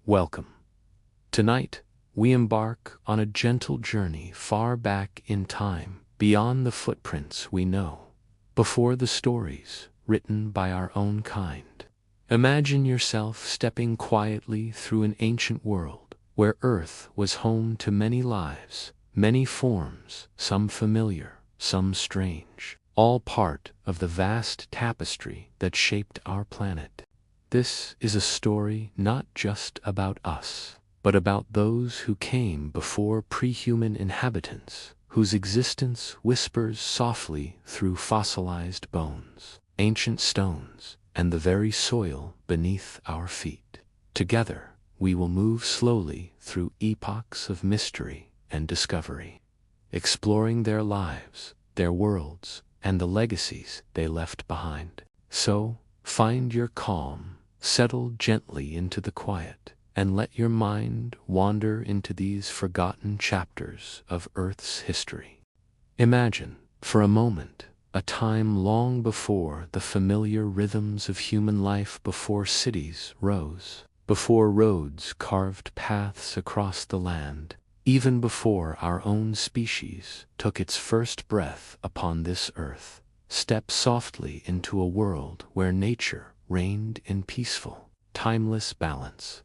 Welcome. Tonight, we embark on a gentle journey far back in time, beyond the footprints we know, before the stories written by our own kind. Imagine yourself stepping quietly through an ancient world where Earth was home to many lives, many forms, some familiar, some strange, all part of the vast tapestry that shaped our planet. This is a story not just about us, but about those who came before pre-human inhabitants, whose existence whispers softly through fossilized bones, ancient stones, and the very soil beneath our feet. Together, we will move slowly through epochs of mystery and discovery, exploring their lives, their worlds, and the legacies they left behind. So, find your calm, settle gently into the quiet, and let your mind wander into these forgotten chapters of Earth's history. Imagine, for a moment, a time long before the familiar rhythms of human life, before cities rose, before roads carved paths across the land, even before our own species took its first breath upon this earth. Step softly into a world where nature reigned in peaceful, timeless balance.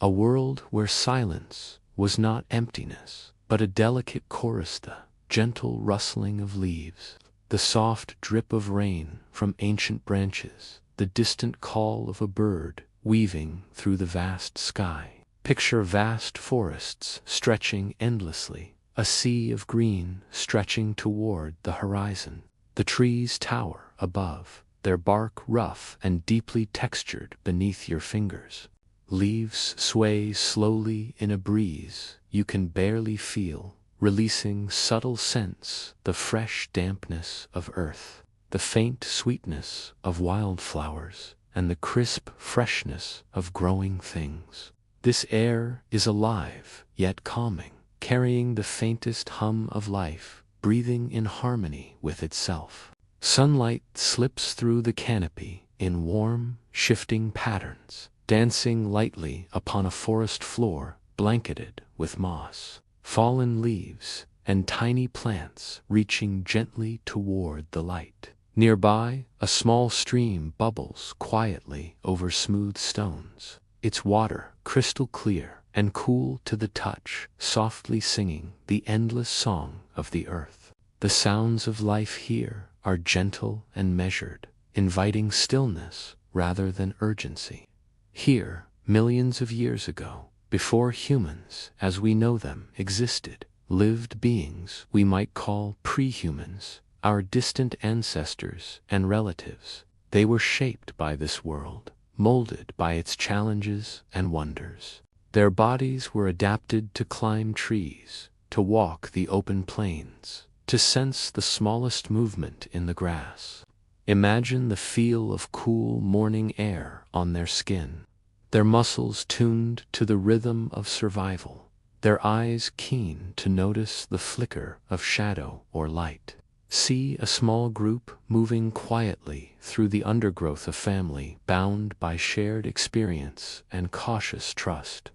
A world where silence was not emptiness, but a delicate chorus, the gentle rustling of leaves, the soft drip of rain from ancient branches, the distant call of a bird weaving through the vast sky. Picture vast forests stretching endlessly, a sea of green stretching toward the horizon. The trees tower above, their bark rough and deeply textured beneath your fingers. Leaves sway slowly in a breeze you can barely feel, releasing subtle scents, the fresh dampness of earth, the faint sweetness of wildflowers, and the crisp freshness of growing things. This air is alive, yet calming, carrying the faintest hum of life, breathing in harmony with itself. Sunlight slips through the canopy in warm, shifting patterns, dancing lightly upon a forest floor blanketed with moss, fallen leaves, and tiny plants reaching gently toward the light. Nearby, a small stream bubbles quietly over smooth stones, its water crystal clear and cool to the touch, softly singing the endless song of the earth. The sounds of life here are gentle and measured, inviting stillness rather than urgency. Here, millions of years ago, before humans as we know them existed, lived beings we might call pre-humans, our distant ancestors and relatives. They were shaped by this world, molded by its challenges and wonders. Their bodies were adapted to climb trees, to walk the open plains, to sense the smallest movement in the grass. Imagine the feel of cool morning air on their skin, their muscles tuned to the rhythm of survival, their eyes keen to notice the flicker of shadow or light. See a small group moving quietly through the undergrowth, of family bound by shared experience and cautious trust.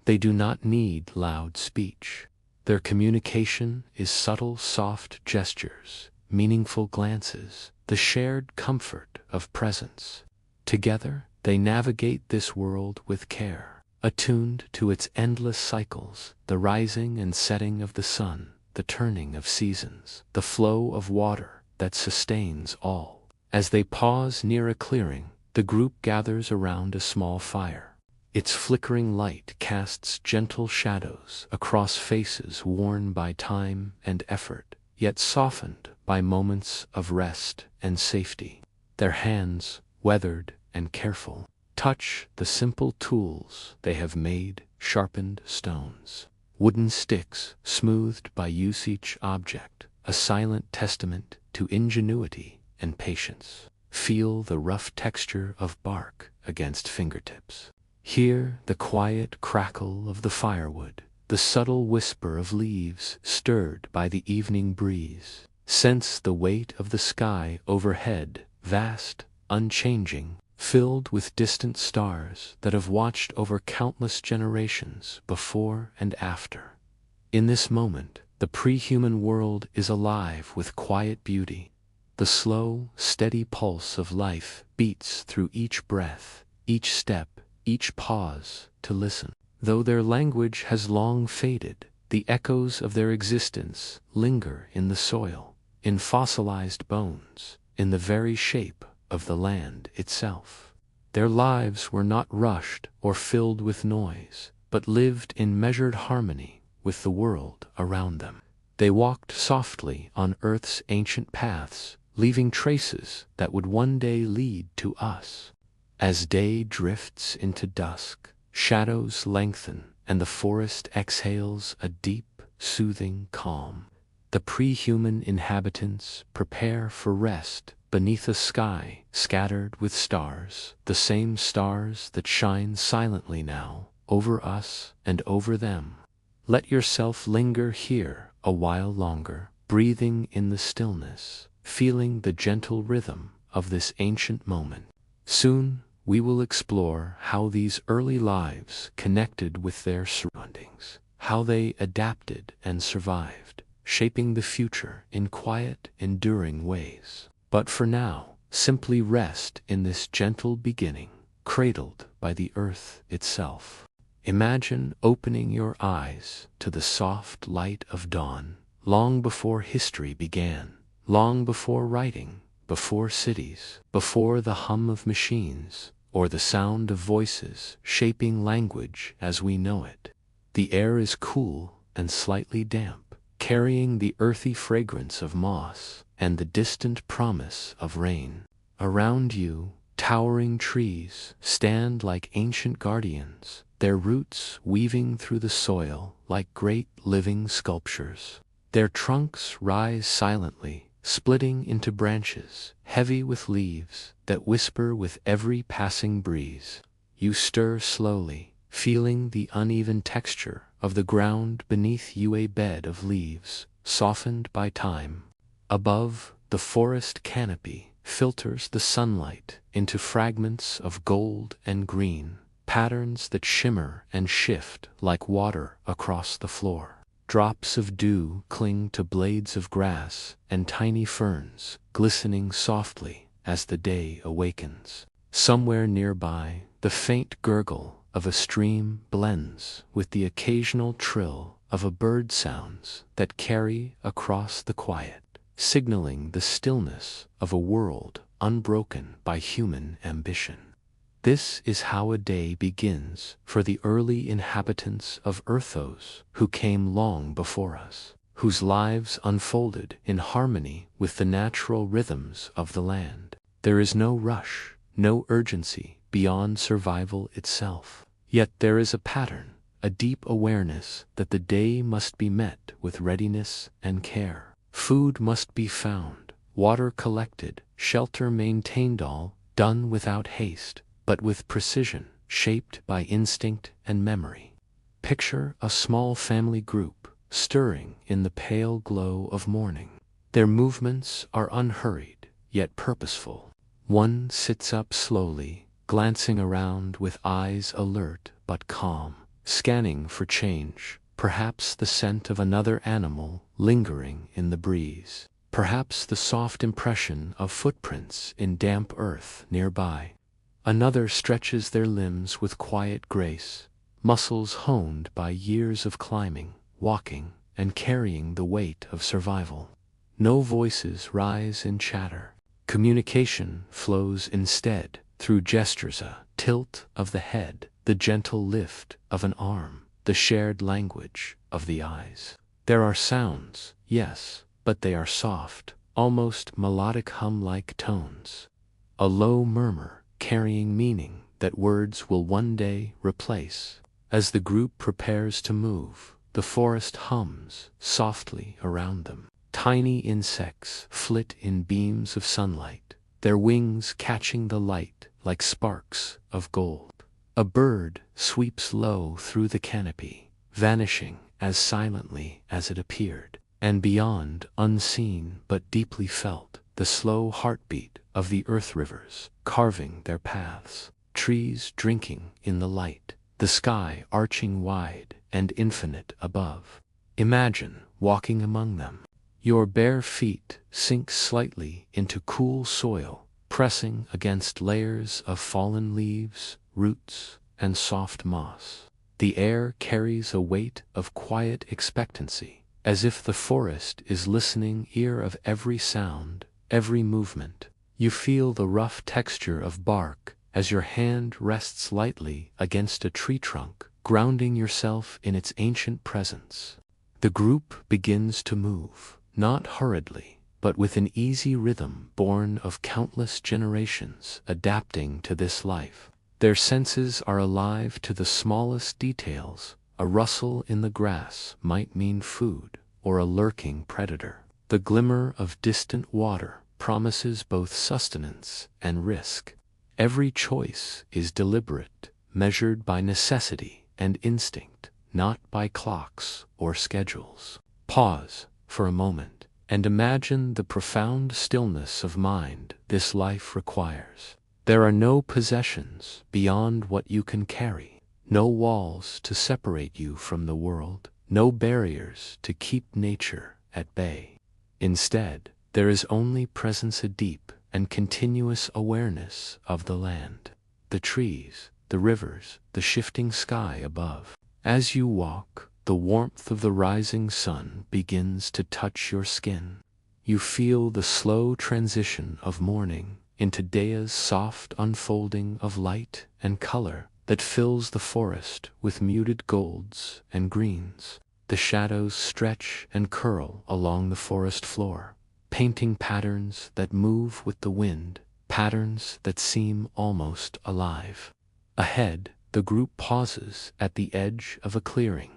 They do not need loud speech. Their communication is subtle, soft gestures, meaningful glances, the shared comfort of presence. Together, they navigate this world with care, attuned to its endless cycles, the rising and setting of the sun, the turning of seasons, the flow of water that sustains all. As they pause near a clearing, the group gathers around a small fire. Its flickering light casts gentle shadows across faces worn by time and effort, yet softened by moments of rest and safety. Their hands, weathered and careful, touch the simple tools they have made, sharpened stones, wooden sticks smoothed by use, each object a silent testament to ingenuity and patience. Feel the rough texture of bark against fingertips. Hear the quiet crackle of the firewood, the subtle whisper of leaves stirred by the evening breeze. Sense the weight of the sky overhead, vast, unchanging, filled with distant stars that have watched over countless generations before and after. In this moment, the pre-human world is alive with quiet beauty. The slow, steady pulse of life beats through each breath, each step, each pause to listen. Though their language has long faded, the echoes of their existence linger in the soil, in fossilized bones, in the very shape of the land itself. Their lives were not rushed or filled with noise, but lived in measured harmony with the world around them. They walked softly on Earth's ancient paths, leaving traces that would one day lead to us. As day drifts into dusk, shadows lengthen, and the forest exhales a deep, soothing calm. The pre-human inhabitants prepare for rest beneath a sky scattered with stars, the same stars that shine silently now over us and over them. Let yourself linger here a while longer, breathing in the stillness, feeling the gentle rhythm of this ancient moment. Soon, we will explore how these early lives connected with their surroundings, how they adapted and survived, shaping the future in quiet, enduring ways. But for now, simply rest in this gentle beginning, cradled by the earth itself. Imagine opening your eyes to the soft light of dawn, long before history began, long before writing, before cities, before the hum of machines, or the sound of voices shaping language as we know it. The air is cool and slightly damp, carrying the earthy fragrance of moss and the distant promise of rain. Around you, towering trees stand like ancient guardians, their roots weaving through the soil like great living sculptures. Their trunks rise silently, splitting into branches, heavy with leaves that whisper with every passing breeze. You stir slowly, feeling the uneven texture of the ground beneath you, a bed of leaves, softened by time. Above, the forest canopy filters the sunlight into fragments of gold and green, patterns that shimmer and shift like water across the floor. Drops of dew cling to blades of grass and tiny ferns, glistening softly as the day awakens. Somewhere nearby, the faint gurgle of a stream blends with the occasional trill of a bird sounds that carry across the quiet, signaling the stillness of a world unbroken by human ambition. This is how a day begins for the early inhabitants of Earthos who came long before us, whose lives unfolded in harmony with the natural rhythms of the land. There is no rush, no urgency beyond survival itself. Yet there is a pattern, a deep awareness that the day must be met with readiness and care. Food must be found, water collected, shelter maintained, all done without haste, but with precision, shaped by instinct and memory. Picture a small family group, stirring in the pale glow of morning. Their movements are unhurried, yet purposeful. One sits up slowly, glancing around with eyes alert but calm, scanning for change, perhaps the scent of another animal lingering in the breeze, perhaps the soft impression of footprints in damp earth nearby. Another stretches their limbs with quiet grace, muscles honed by years of climbing, walking, and carrying the weight of survival. No voices rise in chatter. Communication flows instead through gestures, a tilt of the head, the gentle lift of an arm, the shared language of the eyes. There are sounds, yes, but they are soft, almost melodic hum-like tones. A low murmur, carrying meaning that words will one day replace. As the group prepares to move, the forest hums softly around them. Tiny insects flit in beams of sunlight, their wings catching the light like sparks of gold. A bird sweeps low through the canopy, vanishing as silently as it appeared. And beyond, unseen but deeply felt, the slow heartbeat of the earth rivers carving their paths, trees drinking in the light, the sky arching wide and infinite above. Imagine walking among them. Your bare feet sink slightly into cool soil, pressing against layers of fallen leaves, roots, and soft moss. The air carries a weight of quiet expectancy, as if the forest is listening ear of every sound, every movement. You feel the rough texture of bark as your hand rests lightly against a tree trunk, grounding yourself in its ancient presence. The group begins to move, not hurriedly, but with an easy rhythm born of countless generations adapting to this life. Their senses are alive to the smallest details. A rustle in the grass might mean food or a lurking predator. The glimmer of distant water promises both sustenance and risk. Every choice is deliberate, measured by necessity and instinct, not by clocks or schedules. Pause for a moment and imagine the profound stillness of mind this life requires. There are no possessions beyond what you can carry, no walls to separate you from the world, no barriers to keep nature at bay. Instead, there is only presence, a deep and continuous awareness of the land, the trees, the rivers, the shifting sky above. As you walk, the warmth of the rising sun begins to touch your skin. You feel the slow transition of morning into day's soft unfolding of light and color that fills the forest with muted golds and greens. The shadows stretch and curl along the forest floor, painting patterns that move with the wind, patterns that seem almost alive. Ahead, the group pauses at the edge of a clearing.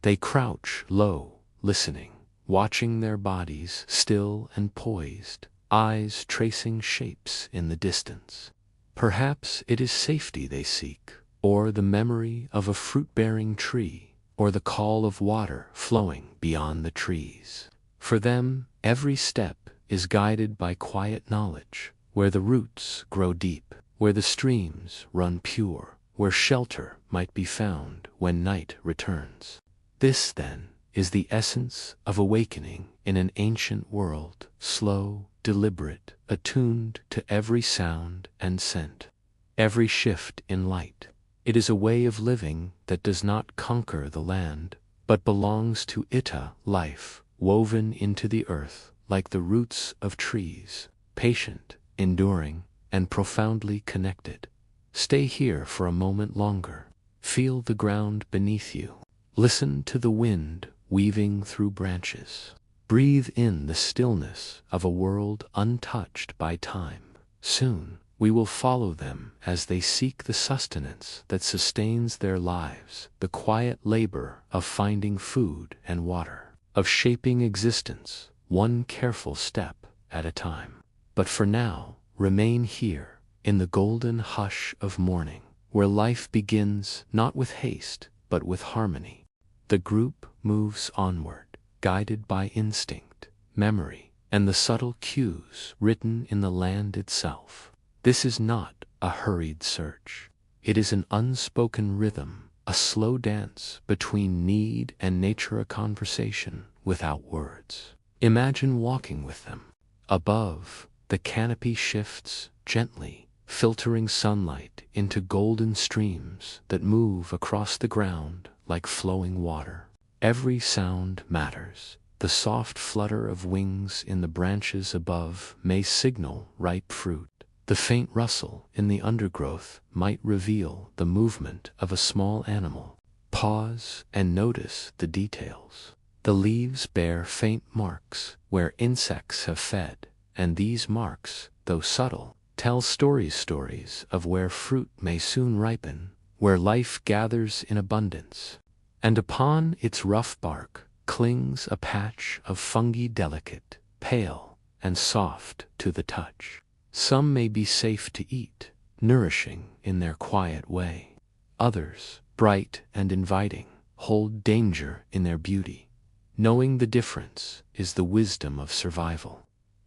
They crouch low, listening, watching their bodies still and poised, eyes tracing shapes in the distance. Perhaps it is safety they seek, or the memory of a fruit-bearing tree, or the call of water flowing beyond the trees. For them, every step is guided by quiet knowledge, where the roots grow deep, where the streams run pure, where shelter might be found when night returns. This, then, is the essence of awakening in an ancient world, slow, deliberate, attuned to every sound and scent, every shift in light. It is a way of living that does not conquer the land, but belongs to it, a life woven into the earth like the roots of trees, patient, enduring, and profoundly connected. Stay here for a moment longer. Feel the ground beneath you. Listen to the wind weaving through branches. Breathe in the stillness of a world untouched by time. Soon, we will follow them as they seek the sustenance that sustains their lives, the quiet labor of finding food and water, of shaping existence, one careful step at a time. But for now, remain here, in the golden hush of morning, where life begins not with haste, but with harmony. The group moves onward, guided by instinct, memory, and the subtle cues written in the land itself. This is not a hurried search. It is an unspoken rhythm, a slow dance between need and nature, a conversation without words. Imagine walking with them. Above, the canopy shifts gently, filtering sunlight into golden streams that move across the ground like flowing water. Every sound matters. The soft flutter of wings in the branches above may signal ripe fruit. The faint rustle in the undergrowth might reveal the movement of a small animal. Pause and notice the details. The leaves bear faint marks where insects have fed, and these marks, though subtle, tell stories of where fruit may soon ripen, where life gathers in abundance. And upon its rough bark clings a patch of fungi, delicate, pale, and soft to the touch. Some may be safe to eat, nourishing in their quiet way. Others, bright and inviting, hold danger in their beauty. Knowing the difference is the wisdom of survival.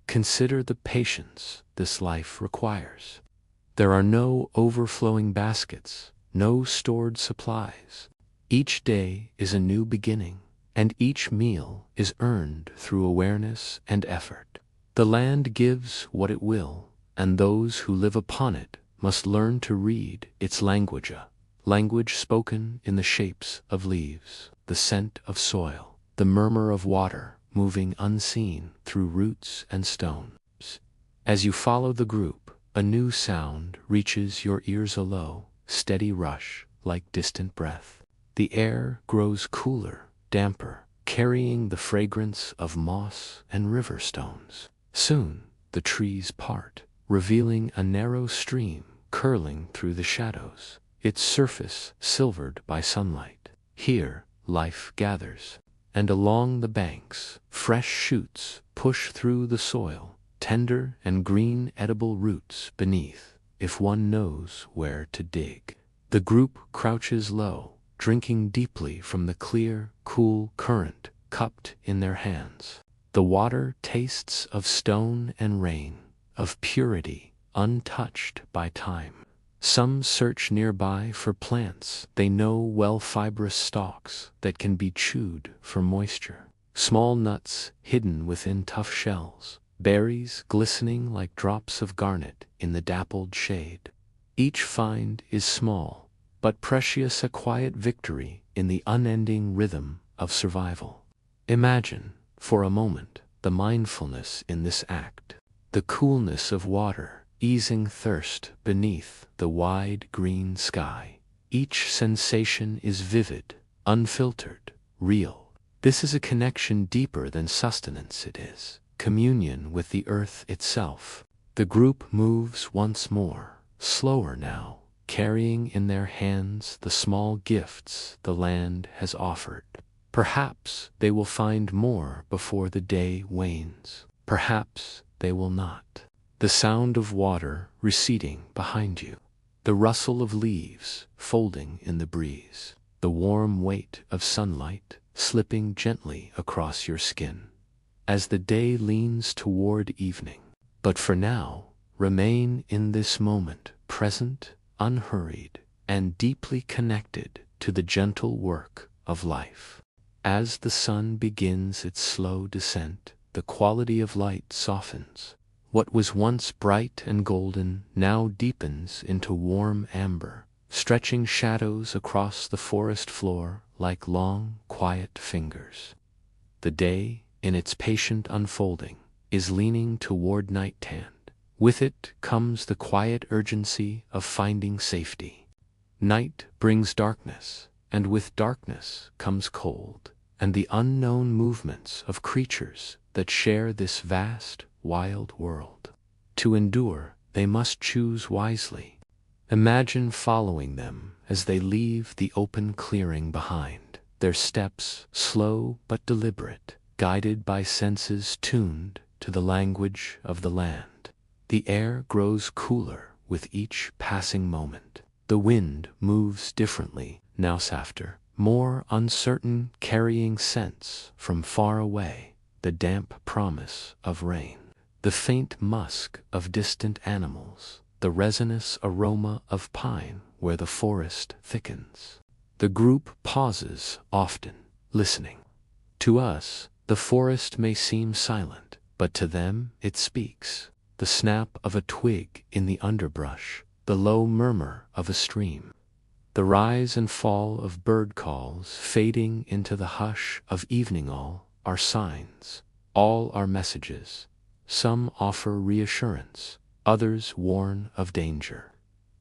Consider the patience this life requires. There are no overflowing baskets, no stored supplies. Each day is a new beginning, and each meal is earned through awareness and effort. The land gives what it will, and those who live upon it must learn to read its language, a language spoken in the shapes of leaves, the scent of soil, the murmur of water moving unseen through roots and stones. As you follow the group, a new sound reaches your ears, a low, steady rush like distant breath. The air grows cooler, damper, carrying the fragrance of moss and river stones. Soon, the trees part, revealing a narrow stream curling through the shadows, its surface silvered by sunlight. Here, life gathers, and along the banks, fresh shoots push through the soil, tender and green edible roots beneath, if one knows where to dig. The group crouches low, drinking deeply from the clear, cool current cupped in their hands. The water tastes of stone and rain, of purity untouched by time. Some search nearby for plants they know well, fibrous stalks that can be chewed for moisture, small nuts hidden within tough shells, berries glistening like drops of garnet in the dappled shade. Each find is small, but precious, a quiet victory in the unending rhythm of survival. Imagine, for a moment, the mindfulness in this act, the coolness of water easing thirst beneath the wide green sky. Each sensation is vivid, unfiltered, real. This is a connection deeper than sustenance, it is communion with the earth itself. The group moves once more, slower now, carrying in their hands the small gifts the land has offered. Perhaps they will find more before the day wanes. Perhaps they will not. The sound of water receding behind you, the rustle of leaves folding in the breeze, the warm weight of sunlight slipping gently across your skin as the day leans toward evening. But for now, remain in this moment, present, unhurried, and deeply connected to the gentle work of life. As the sun begins its slow descent, the quality of light softens. What was once bright and golden now deepens into warm amber, stretching shadows across the forest floor like long, quiet fingers. The day, in its patient unfolding, is leaning toward night-tand. With it comes the quiet urgency of finding safety. Night brings darkness, and with darkness comes cold, and the unknown movements of creatures that share this vast, wild world. To endure, they must choose wisely. Imagine following them as they leave the open clearing behind, their steps slow but deliberate, guided by senses tuned to the language of the land. The air grows cooler with each passing moment. The wind moves differently, now softer, more uncertain, carrying scents from far away, the damp promise of rain, the faint musk of distant animals, the resinous aroma of pine where the forest thickens. The group pauses often, listening. To us, the forest may seem silent, but to them it speaks. The snap of a twig in the underbrush, the low murmur of a stream, the rise and fall of bird calls fading into the hush of evening, all are signs, all are messages. Some offer reassurance, others warn of danger.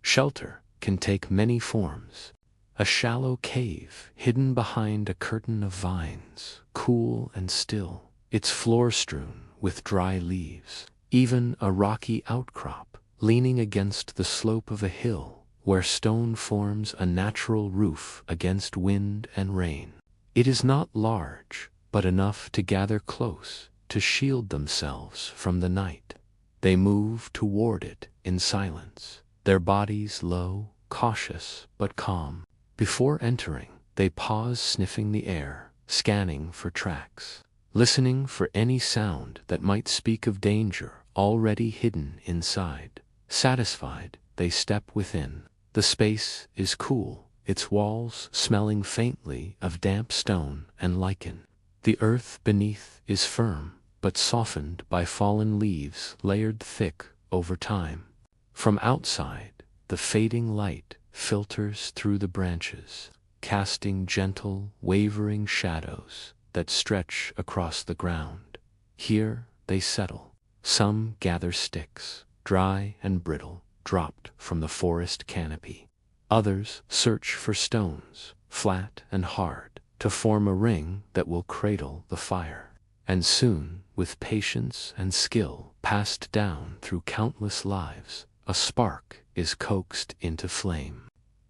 Shelter can take many forms. A shallow cave hidden behind a curtain of vines, cool and still, its floor strewn with dry leaves. Even a rocky outcrop, leaning against the slope of a hill, where stone forms a natural roof against wind and rain. It is not large, but enough to gather close, to shield themselves from the night. They move toward it in silence, their bodies low, cautious but calm. Before entering, they pause, sniffing the air, scanning for tracks. listening for any sound that might speak of danger already hidden inside. Satisfied, they step within. The space is cool, its walls smelling faintly of damp stone and lichen. The earth beneath is firm, but softened by fallen leaves layered thick over time. From outside, the fading light filters through the branches, casting gentle, wavering shadows that stretch across the ground. Here they settle. Some gather sticks, dry and brittle, dropped from the forest canopy. Others search for stones, flat and hard, to form a ring that will cradle the fire. And soon, with patience and skill passed down through countless lives, a spark is coaxed into flame.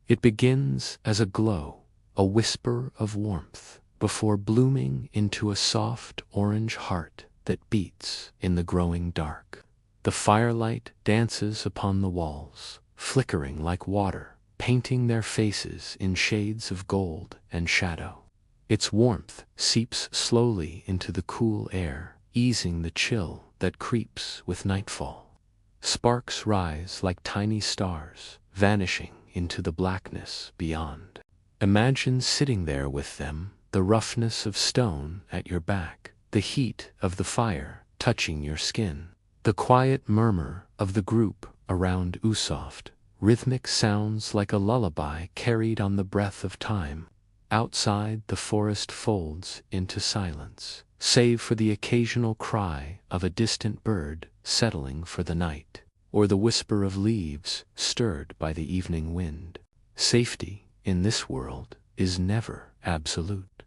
It begins as a glow, a whisper of warmth, before blooming into a soft orange heart that beats in the growing dark. The firelight dances upon the walls, flickering like water, painting their faces in shades of gold and shadow. Its warmth seeps slowly into the cool air, easing the chill that creeps with nightfall. Sparks rise like tiny stars, vanishing into the blackness beyond. Imagine sitting there with them, the roughness of stone at your back, the heat of the fire touching your skin, the quiet murmur of the group around Usoft, rhythmic sounds like a lullaby carried on the breath of time. Outside, the forest folds into silence, save for the occasional cry of a distant bird settling for the night, or the whisper of leaves stirred by the evening wind. Safety, in this world, is never absolute.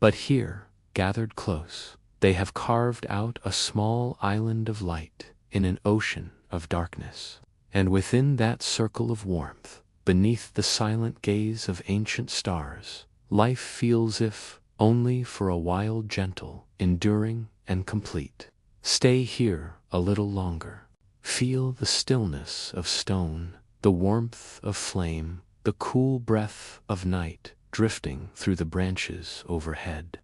But here, gathered close, they have carved out a small island of light in an ocean of darkness. And within that circle of warmth, beneath the silent gaze of ancient stars, life feels if only for a while gentle, enduring, and complete. Stay here a little longer. Feel the stillness of stone, the warmth of flame, the cool breath of night drifting through the branches overhead.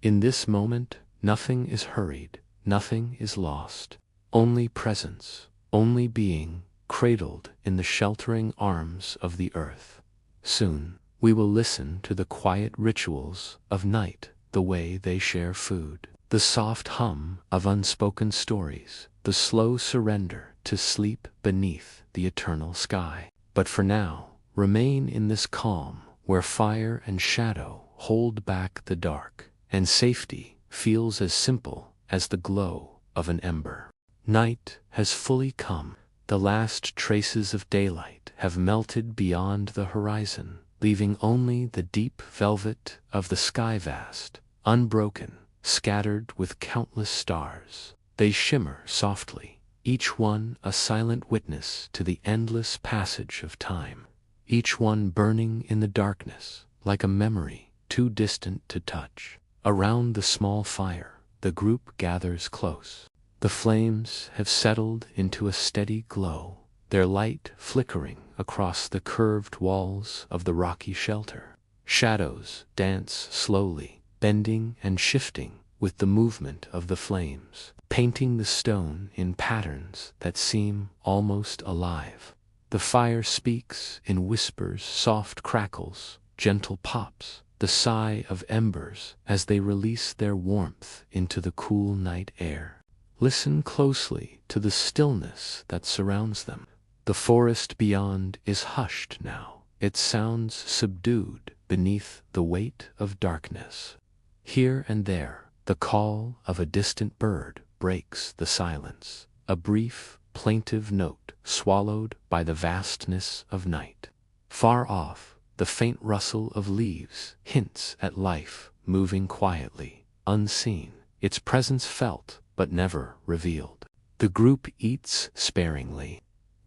In this moment, nothing is hurried, nothing is lost. Only presence, only being, cradled in the sheltering arms of the earth. Soon, we will listen to the quiet rituals of night, the way they share food, the soft hum of unspoken stories, the slow surrender to sleep beneath the eternal sky. But for now, remain in this calm, where fire and shadow hold back the dark, and safety feels as simple as the glow of an ember. Night has fully come. The last traces of daylight have melted beyond the horizon, leaving only the deep velvet of the sky vast, unbroken, scattered with countless stars. They shimmer softly, each one a silent witness to the endless passage of time, each one burning in the darkness like a memory too distant to touch. Around the small fire, the group gathers close. The flames have settled into a steady glow, their light flickering across the curved walls of the rocky shelter. Shadows dance slowly, bending and shifting with the movement of the flames, painting the stone in patterns that seem almost alive. The fire speaks in whispers, soft crackles, gentle pops, the sigh of embers as they release their warmth into the cool night air. Listen closely to the stillness that surrounds them. The forest beyond is hushed now, its sounds subdued beneath the weight of darkness. Here and there, the call of a distant bird breaks the silence, a brief, plaintive note swallowed by the vastness of night. Far off, the faint rustle of leaves hints at life moving quietly, unseen, its presence felt but never revealed. The group eats sparingly,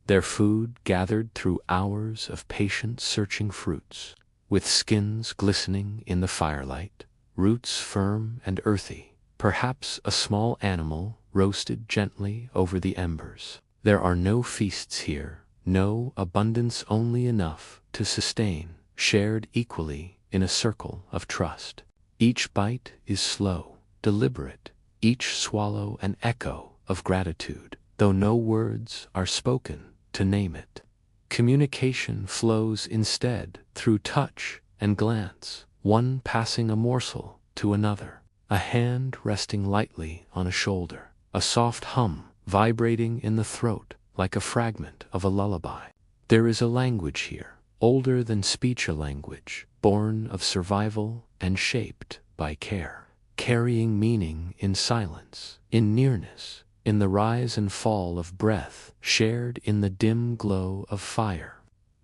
their food gathered through hours of patient searching fruits, with skins glistening in the firelight, roots firm and earthy, perhaps a small animal roasted gently over the embers. There are no feasts here, no abundance, only enough to sustain, shared equally in a circle of trust. Each bite is slow, deliberate, each swallow an echo of gratitude, though no words are spoken to name it. Communication flows instead through touch and glance, one passing a morsel to another, a hand resting lightly on a shoulder, a soft hum vibrating in the throat like a fragment of a lullaby. There is a language here, older than speech, a language born of survival and shaped by care, carrying meaning in silence, in nearness, in the rise and fall of breath shared in the dim glow of fire.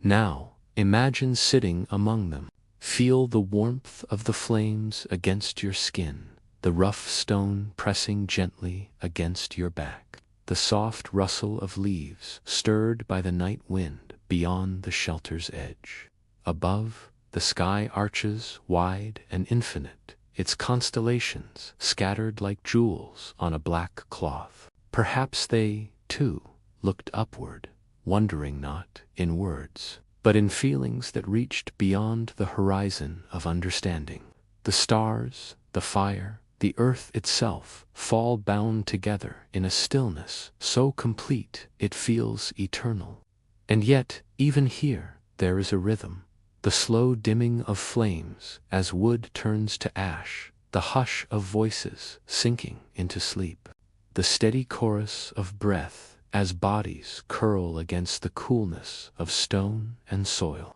Now, imagine sitting among them. Feel the warmth of the flames against your skin, the rough stone pressing gently against your back, the soft rustle of leaves stirred by the night wind beyond the shelter's edge. Above, the sky arches wide and infinite, its constellations scattered like jewels on a black cloth. Perhaps they, too, looked upward, wondering not in words, but in feelings that reached beyond the horizon of understanding. The stars, the fire, the earth itself fall bound together in a stillness so complete it feels eternal. And yet, even here, there is a rhythm. The slow dimming of flames as wood turns to ash, the hush of voices sinking into sleep, the steady chorus of breath as bodies curl against the coolness of stone and soil.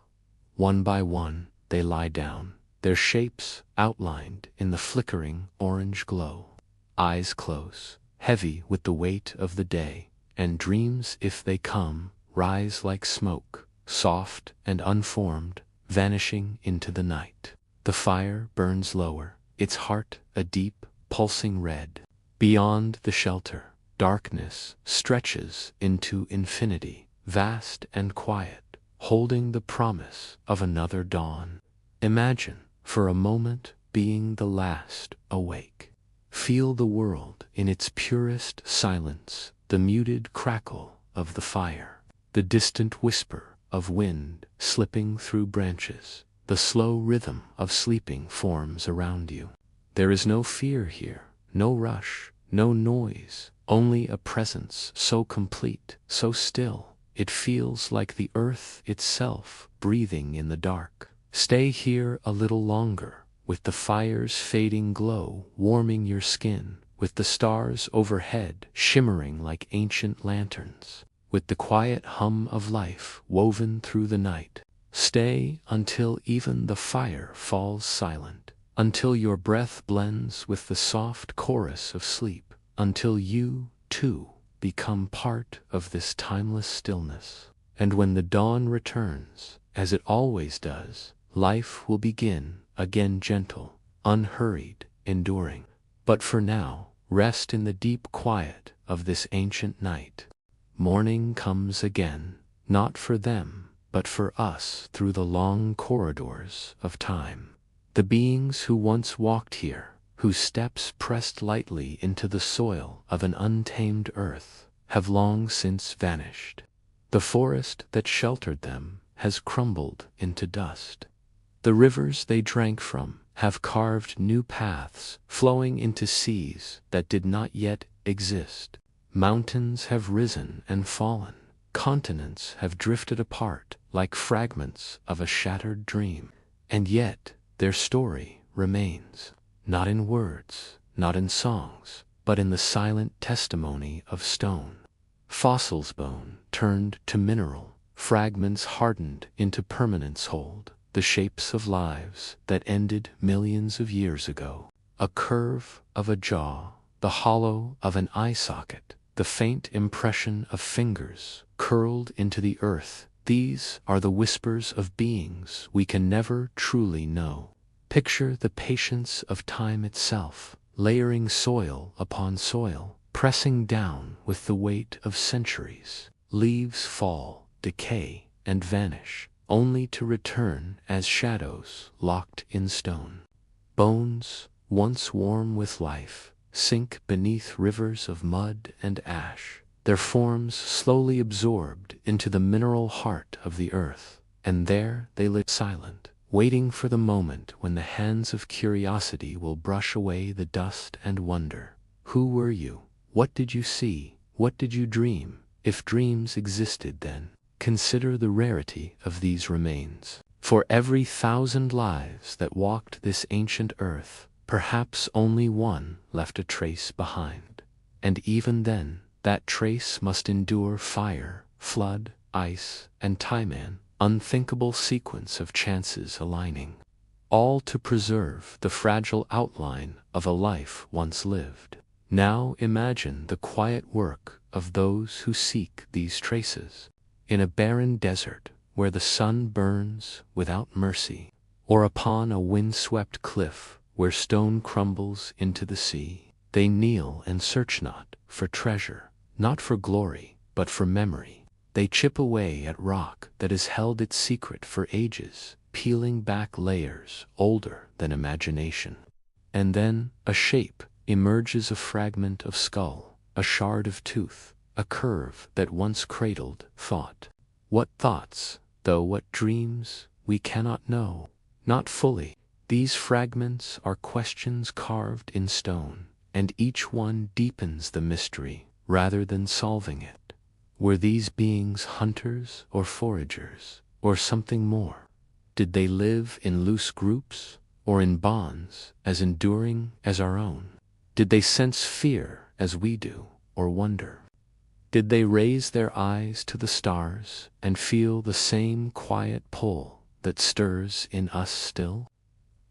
One by one, they lie down, their shapes outlined in the flickering orange glow. Eyes close, heavy with the weight of the day, and dreams, if they come, rise like smoke, soft and unformed, vanishing into the night. The fire burns lower, its heart a deep, pulsing red. Beyond the shelter, darkness stretches into infinity, vast and quiet, holding the promise of another dawn. Imagine, for a moment, being the last awake. Feel the world in its purest silence, the muted crackle of the fire, the distant whisper of wind slipping through branches, the slow rhythm of sleeping forms around you. There is no fear here, no rush, no noise, only a presence so complete, so still, it feels like the earth itself breathing in the dark. Stay here a little longer, with the fire's fading glow warming your skin, with the stars overhead shimmering like ancient lanterns, with the quiet hum of life woven through the night. Stay until even the fire falls silent, until your breath blends with the soft chorus of sleep, until you, too, become part of this timeless stillness. And when the dawn returns, as it always does, life will begin again, gentle, unhurried, enduring. But for now, rest in the deep quiet of this ancient night. Morning comes again, not for them, but for us through the long corridors of time. The beings who once walked here, whose steps pressed lightly into the soil of an untamed earth, have long since vanished. The forest that sheltered them has crumbled into dust. The rivers they drank from have carved new paths flowing into seas that did not yet exist. Mountains have risen and fallen. Continents have drifted apart like fragments of a shattered dream. And yet their story remains, not in words, not in songs, but in the silent testimony of stone. Fossils, bone turned to mineral, fragments hardened into permanence hold the shapes of lives that ended millions of years ago. A curve of a jaw, the hollow of an eye socket, the faint impression of fingers curled into the earth, these are the whispers of beings we can never truly know. Picture the patience of time itself, layering soil upon soil, pressing down with the weight of centuries. Leaves fall, decay, and vanish, only to return as shadows locked in stone. Bones, once warm with life, sink beneath rivers of mud and ash, their forms slowly absorbed into the mineral heart of the earth, and there they lie silent, waiting for the moment when the hands of curiosity will brush away the dust and wonder. Who were you? What did you see? What did you dream? If dreams existed then, consider the rarity of these remains. For every 1,000 lives that walked this ancient earth, perhaps only one left a trace behind. And even then, that trace must endure fire, flood, ice, and time, an unthinkable sequence of chances aligning, all to preserve the fragile outline of a life once lived. Now imagine the quiet work of those who seek these traces. In a barren desert where the sun burns without mercy, or upon a wind-swept cliff where stone crumbles into the sea, they kneel and search not for treasure, not for glory, but for memory. They chip away at rock that has held its secret for ages, peeling back layers older than imagination. And then a shape emerges, a fragment of skull, a shard of tooth, a curve that once cradled thought. What thoughts, though what dreams, we cannot know. Not fully. These fragments are questions carved in stone, and each one deepens the mystery rather than solving it. Were these beings hunters or foragers, or something more? Did they live in loose groups, or in bonds as enduring as our own? Did they sense fear as we do, or wonder? Did they raise their eyes to the stars and feel the same quiet pull that stirs in us still?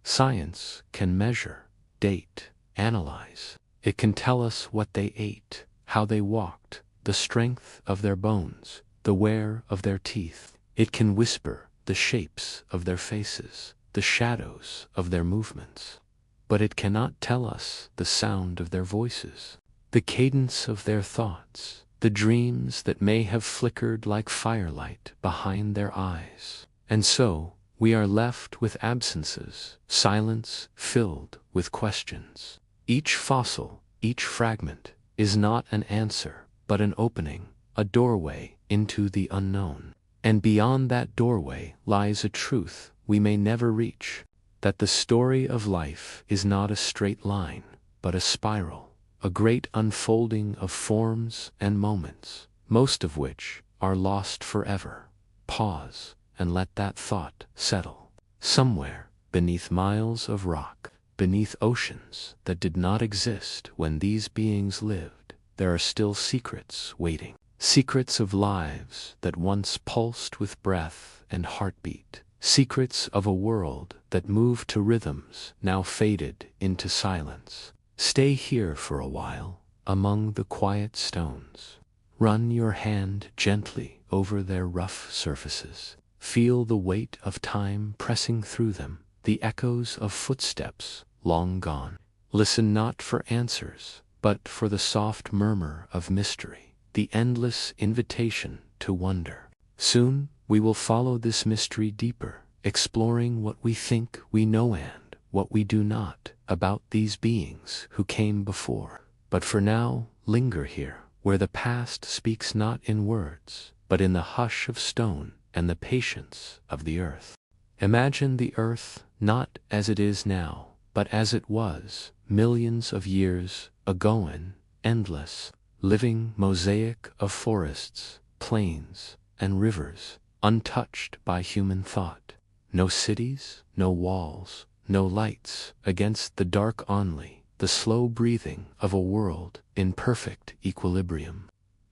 Science can measure, date, analyze. It can tell us what they ate, how they walked, the strength of their bones, the wear of their teeth. It can whisper the shapes of their faces, the shadows of their movements. But it cannot tell us the sound of their voices, the cadence of their thoughts, the dreams that may have flickered like firelight behind their eyes. And so, we are left with absences, silence filled with questions. Each fossil, each fragment, is not an answer, but an opening, a doorway into the unknown. And beyond that doorway lies a truth we may never reach, that the story of life is not a straight line, but a spiral, a great unfolding of forms and moments, most of which are lost forever. Pause and let that thought settle. Somewhere, beneath miles of rock, beneath oceans that did not exist when these beings lived, there are still secrets waiting. Secrets of lives that once pulsed with breath and heartbeat. Secrets of a world that moved to rhythms now faded into silence. Stay here for a while, among the quiet stones. Run your hand gently over their rough surfaces. Feel the weight of time pressing through them, the echoes of footsteps long gone. Listen not for answers, but for the soft murmur of mystery, the endless invitation to wonder. Soon we will follow this mystery deeper, exploring what we think we know and what we do not about these beings who came before. But for now, linger here, where the past speaks not in words, but in the hush of stone and the patience of the earth. Imagine the earth not as it is now, but as it was millions of years ago, an endless, living mosaic of forests, plains, and rivers, untouched by human thought. No cities, no walls, no lights against the dark, only the slow breathing of a world in perfect equilibrium.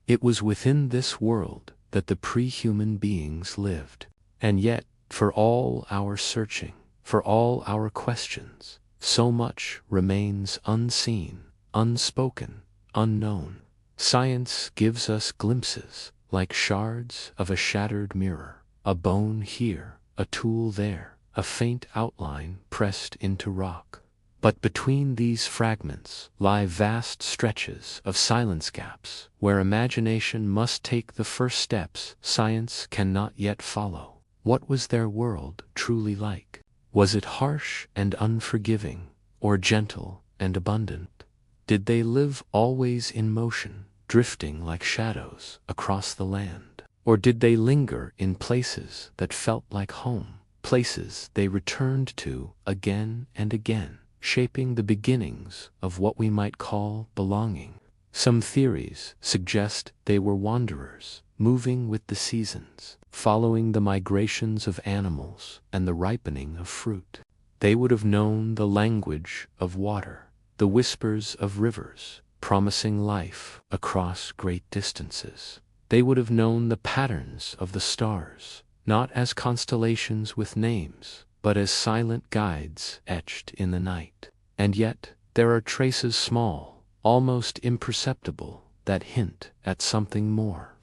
It was within this world that the pre-human beings lived. And yet, for all our searching, for all our questions, so much remains unseen, unspoken, unknown. Science gives us glimpses, like shards of a shattered mirror, a bone here, a tool there, a faint outline pressed into rock. But between these fragments lie vast stretches of silence, gaps, where imagination must take the first steps science cannot yet follow. What was their world truly like? Was it harsh and unforgiving, or gentle and abundant? Did they live always in motion, drifting like shadows across the land? Or did they linger in places that felt like home, places they returned to again and again, shaping the beginnings of what we might call belonging. Some theories suggest they were wanderers, moving with the seasons, following the migrations of animals and the ripening of fruit. They would have known the language of water, the whispers of rivers, promising life across great distances. They would have known the patterns of the stars, not as constellations with names, but as silent guides etched in the night. And yet, there are traces small, almost imperceptible, that hint at something more.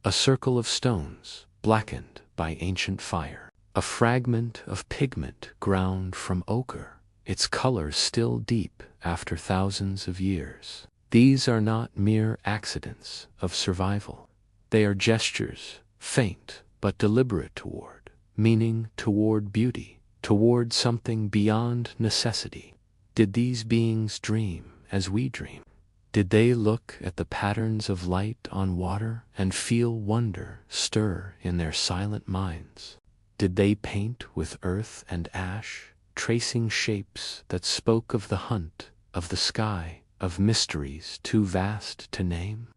A circle of stones, blackened by ancient fire. A fragment of pigment ground from ochre, its color still deep after thousands of years. These are not mere accidents of survival. They are gestures, faint but deliberate toward meaning, toward beauty, toward something beyond necessity. Did these beings dream as we dream? Did they look at the patterns of light on water and feel wonder stir in their silent minds? Did they paint with earth and ash, tracing shapes that spoke of the hunt, of the sky, of mysteries too vast to name?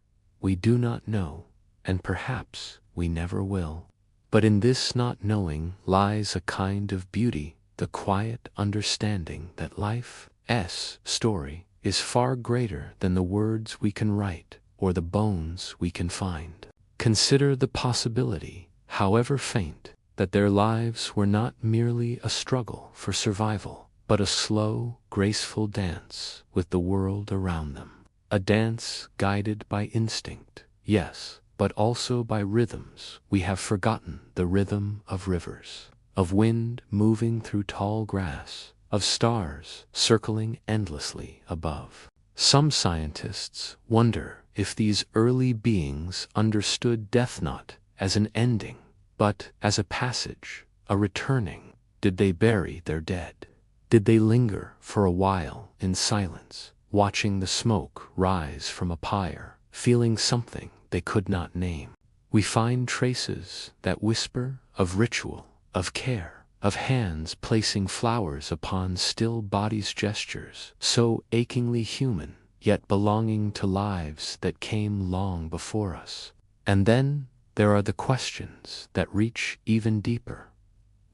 We do not know, and perhaps we never will. But in this not knowing lies a kind of beauty, the quiet understanding that life's story is far greater than the words we can write or the bones we can find. Consider the possibility, however faint, that their lives were not merely a struggle for survival, but a slow, graceful dance with the world around them. A dance guided by instinct, yes, but also by rhythms we have forgotten, the rhythm of rivers, of wind moving through tall grass, of stars circling endlessly above. Some scientists wonder if these early beings understood death not as an ending, but as a passage, a returning. Did they bury their dead? Did they linger for a while in silence, watching the smoke rise from a pyre, feeling something they could not name? We find traces that whisper of ritual, of care, of hands placing flowers upon still bodies, gestures so achingly human, yet belonging to lives that came long before us. And then there are the questions that reach even deeper.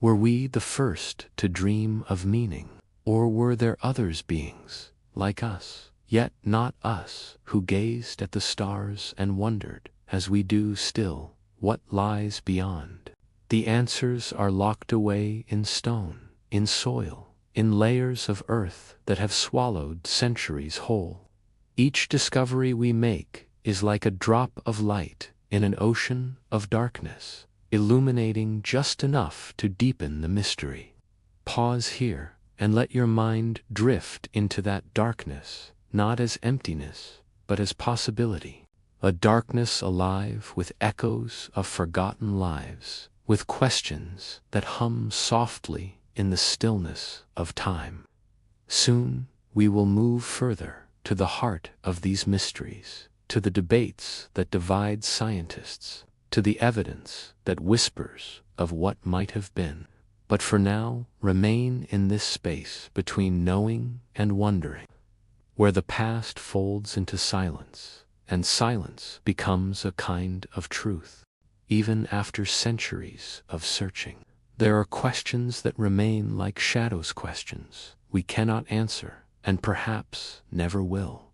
Were we the first to dream of meaning, or were there others, beings like us, yet not us, who gazed at the stars and wondered, as we do still, what lies beyond? The answers are locked away in stone, in soil, in layers of earth that have swallowed centuries whole. Each discovery we make is like a drop of light in an ocean of darkness, illuminating just enough to deepen the mystery. Pause here and let your mind drift into that darkness, not as emptiness, but as possibility. A darkness alive with echoes of forgotten lives, with questions that hum softly in the stillness of time. Soon we will move further to the heart of these mysteries, to the debates that divide scientists, to the evidence that whispers of what might have been. But for now, remain in this space between knowing and wondering, where the past folds into silence, and silence becomes a kind of truth. Even after centuries of searching, there are questions that remain like shadows, questions we cannot answer, and perhaps never will.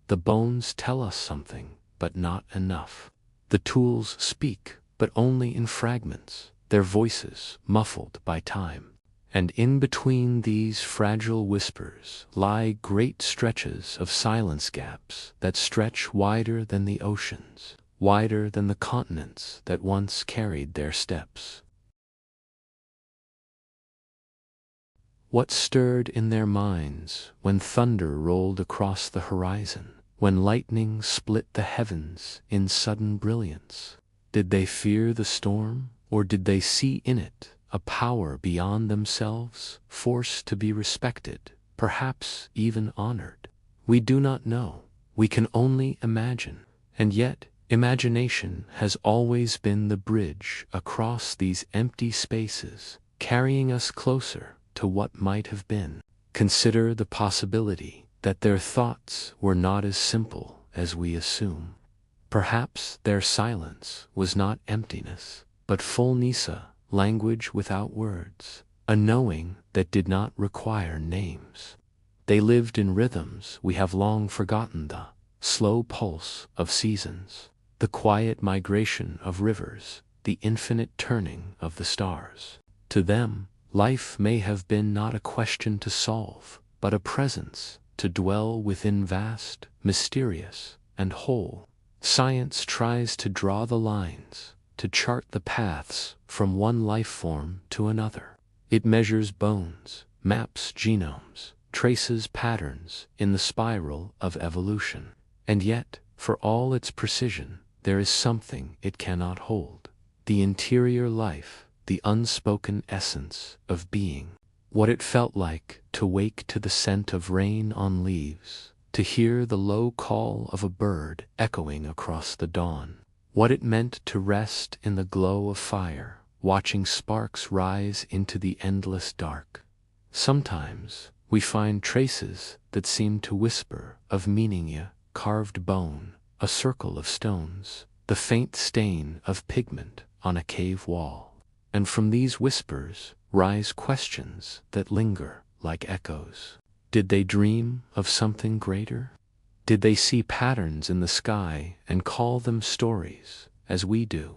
The bones tell us something, but not enough. The tools speak, but only in fragments, their voices muffled by time. And in between these fragile whispers lie great stretches of silence, gaps that stretch wider than the oceans, wider than the continents that once carried their steps. What stirred in their minds when thunder rolled across the horizon, when lightning split the heavens in sudden brilliance? Did they fear the storm, or did they see in it a power beyond themselves, forced to be respected, perhaps even honored? We do not know. We can only imagine. And yet, imagination has always been the bridge across these empty spaces, carrying us closer to what might have been. Consider the possibility that their thoughts were not as simple as we assume. Perhaps their silence was not emptiness, but full nisa, language without words, a knowing that did not require names. They lived in rhythms we have long forgotten, the slow pulse of seasons, the quiet migration of rivers, the infinite turning of the stars. To them, life may have been not a question to solve, but a presence to dwell within, vast, mysterious, and whole. Science tries to draw the lines, to chart the paths from one life form to another. It measures bones, maps genomes, traces patterns in the spiral of evolution. And yet, for all its precision, there is something it cannot hold: the interior life, the unspoken essence of being. What it felt like to wake to the scent of rain on leaves, to hear the low call of a bird echoing across the dawn. What it meant to rest in the glow of fire, watching sparks rise into the endless dark. Sometimes we find traces that seem to whisper of meaning: a carved bone, a circle of stones, the faint stain of pigment on a cave wall. And from these whispers rise questions that linger like echoes. Did they dream of something greater? Did they see patterns in the sky and call them stories, as we do?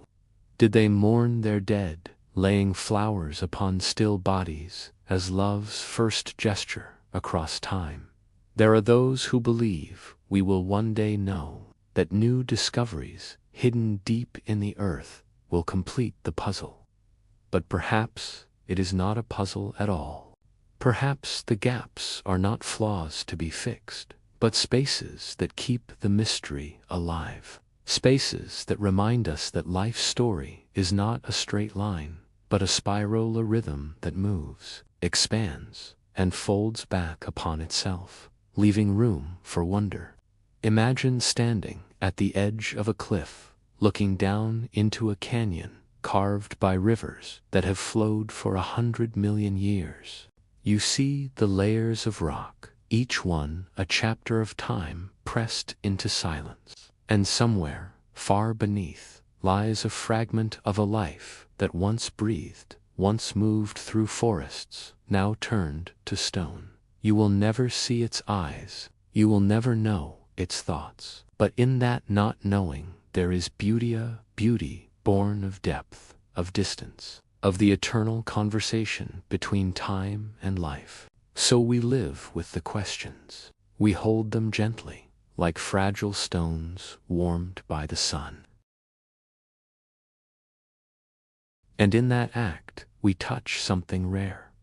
Did they mourn their dead, laying flowers upon still bodies as love's first gesture across time? There are those who believe we will one day know, that new discoveries hidden deep in the earth will complete the puzzle. But perhaps it is not a puzzle at all. Perhaps the gaps are not flaws to be fixed, but spaces that keep the mystery alive. Spaces that remind us that life's story is not a straight line, but a spiral, a rhythm that moves, expands, and folds back upon itself, leaving room for wonder. Imagine standing at the edge of a cliff, looking down into a canyon carved by rivers that have flowed for 100 million years. You see the layers of rock, each one a chapter of time pressed into silence. And somewhere, far beneath, lies a fragment of a life that once breathed, once moved through forests, now turned to stone. You will never see its eyes, you will never know its thoughts. But in that not knowing there is beauty, a beauty born of depth, of distance, of the eternal conversation between time and life. So we live with the questions. We hold them gently, like fragile stones warmed by the sun. And in that act, we touch something rare: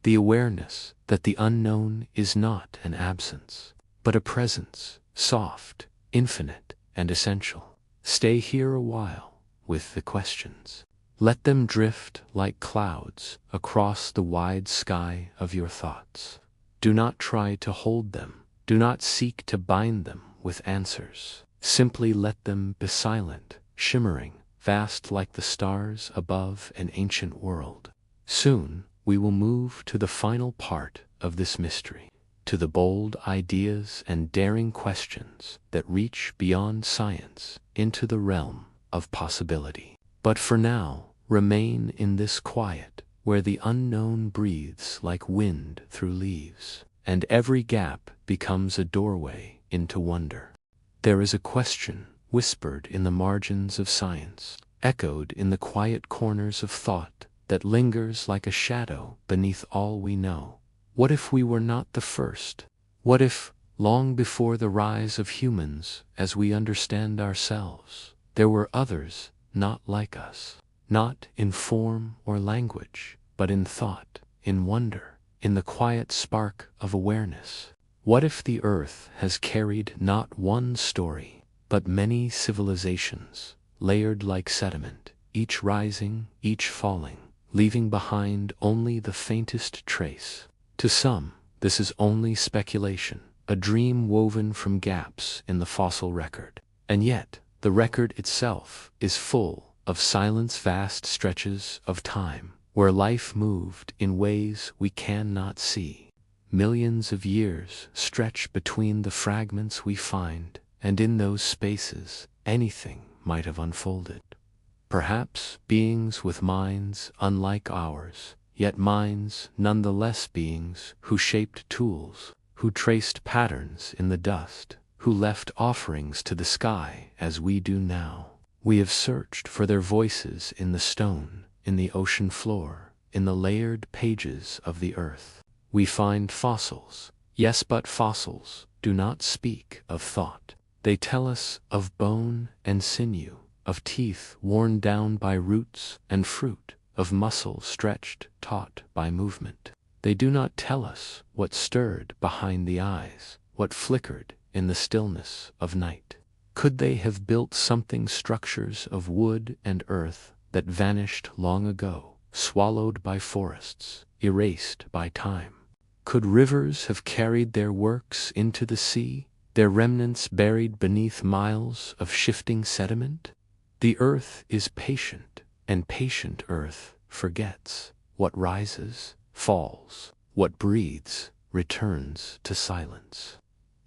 the awareness that the unknown is not an absence, but a presence, soft, infinite, and essential. Stay here a while with the questions. Let them drift like clouds across the wide sky of your thoughts. Do not try to hold them. Do not seek to bind them with answers. Simply let them be silent, shimmering, vast like the stars above an ancient world. Soon we will move to the final part of this mystery, to the bold ideas and daring questions that reach beyond science into the realm of possibility. But for now, remain in this quiet, where the unknown breathes like wind through leaves, and every gap becomes a doorway into wonder. There is a question whispered in the margins of science, echoed in the quiet corners of thought, that lingers like a shadow beneath all we know. What if we were not the first? What if, long before the rise of humans as we understand ourselves, there were others not like us? Not in form or language, but in thought, in wonder, in the quiet spark of awareness. What if the earth has carried not one story, but many civilizations, layered like sediment, each rising, each falling, leaving behind only the faintest trace? To some, this is only speculation, a dream woven from gaps in the fossil record. And yet, the record itself is full of silence, vast stretches of time, where life moved in ways we cannot see. Millions of years stretch between the fragments we find, and in those spaces, anything might have unfolded. Perhaps beings with minds unlike ours, yet minds nonetheless, beings who shaped tools, who traced patterns in the dust, who left offerings to the sky as we do now. We have searched for their voices in the stone, in the ocean floor, in the layered pages of the earth. We find fossils, yes, but fossils do not speak of thought. They tell us of bone and sinew, of teeth worn down by roots and fruit, of muscle stretched, taut by movement. They do not tell us what stirred behind the eyes, what flickered in the stillness of night. Could they have built something, structures of wood and earth that vanished long ago, swallowed by forests, erased by time? Could rivers have carried their works into the sea, their remnants buried beneath miles of shifting sediment? The earth is patient, and patient earth forgets. What rises, falls. What breathes, returns to silence.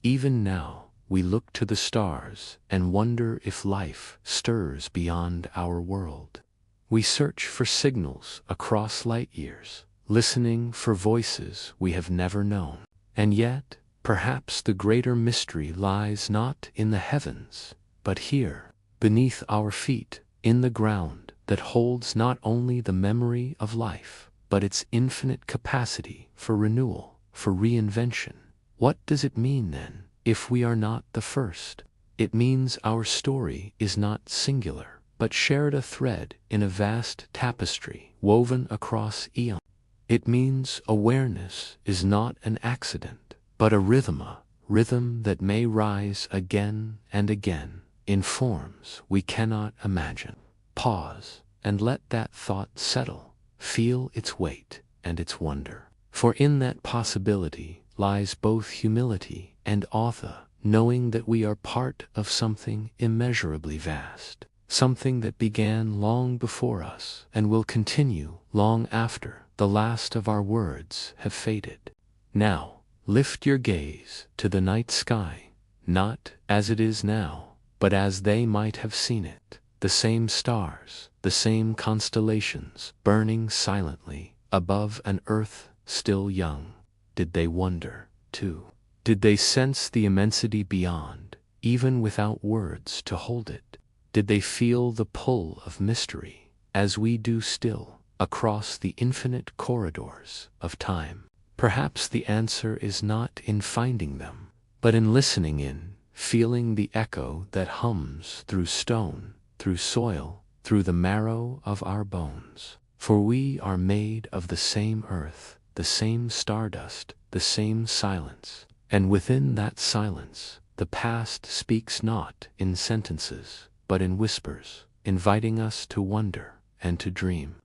Even now, we look to the stars and wonder if life stirs beyond our world. We search for signals across light years, listening for voices we have never known. And yet, perhaps the greater mystery lies not in the heavens, but here, beneath our feet, in the ground that holds not only the memory of life, but its infinite capacity for renewal, for reinvention. What does it mean then, if we are not the first? It means our story is not singular, but shared, a thread in a vast tapestry woven across eons. It means awareness is not an accident, but a rhythm that may rise again and again, in forms we cannot imagine. Pause and let that thought settle. Feel its weight and its wonder. For in that possibility lies both humility and awe, knowing that we are part of something immeasurably vast, something that began long before us and will continue long after the last of our words have faded. Now, lift your gaze to the night sky, not as it is now, but as they might have seen it. The same stars, the same constellations, burning silently above an earth still young. Did they wonder, too? Did they sense the immensity beyond, even without words to hold it? Did they feel the pull of mystery, as we do still, across the infinite corridors of time? Perhaps the answer is not in finding them, but in listening in, feeling the echo that hums through stone, through soil, through the marrow of our bones. For we are made of the same earth, the same stardust, the same silence. And within that silence, the past speaks not in sentences, but in whispers, inviting us to wonder and to dream.